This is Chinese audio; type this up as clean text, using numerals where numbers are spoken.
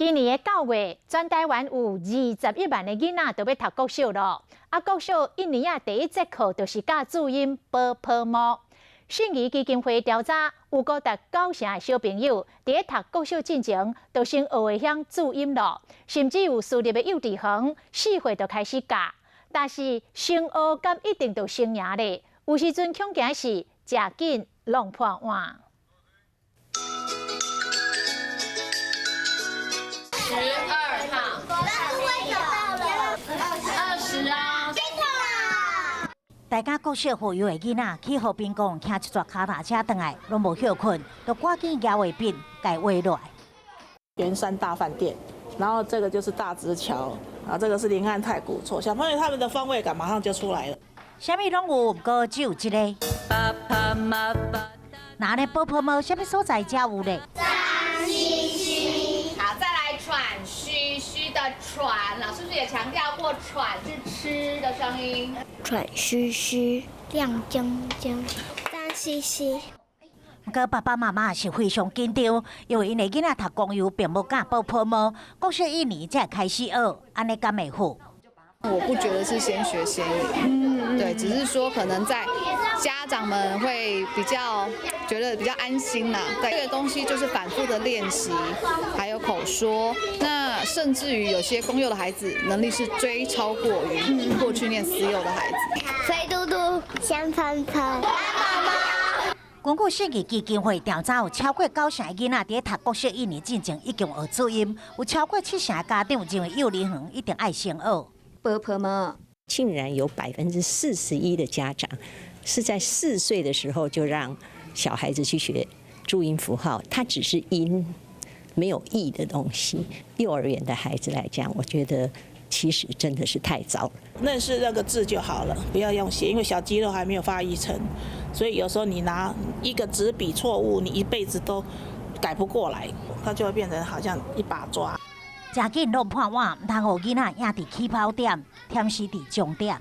今年的9月，全台湾有21万的囡仔都要读国小咯。国小一年第一节课就是教注音波泡沫。信宜基金会调查，有高达90%的小朋友伫读国小进前，就先学会晓注音咯，甚至有私立的幼稚园4岁就开始教。但是先学敢一定就生赢咧？有时阵恐惊是食紧弄破碗。 12号，20啊！大家国小附幼的囡仔去河边公骑一撮脚踏车回来，拢无休困，就赶紧摇画笔，改画落来。圆山大饭店，然后这个就是大直桥，然后这个是临安太古厝，小朋友他们的方位感马上就出来了。啥物拢有，不过只有一个。那咧波泡沫，啥物所在才有咧？好，再来喘吁吁的喘，老师也强调过，喘是吃的声音。喘吁吁，亮晶晶，脏兮兮。不过爸爸妈妈是非常紧张，因为因的囡仔读公幼并无教波泡沫，国小1年才开始学，安尼敢会好？我不觉得是先学先赢，对，只是说可能在家长们会比较觉得比较安心啦。对，这个东西就是反复的练习，还有口说。那甚至于有些公幼的孩子能力是追超过于过去念私幼的孩子。肥嘟嘟，香喷喷。根据信宜基金会调查，有超过90%的囡仔伫读国小1年进前已经学注音，有超过70%的家长认为幼儿园一定爱先学。波泡沫竟然有41%的家长是在4岁的时候就让小孩子去学注音符号，它只是音，没有义的东西。幼儿园的孩子来讲，我觉得其实真的是太早了。认识那个字就好了，不要用写，因为小肌肉还没有发育成，所以有时候你拿一个纸笔错误，你一辈子都改不过来，它就会变成好像一把抓。食紧弄破碗，唔通互囡仔赢伫起跑点，忝死伫终点。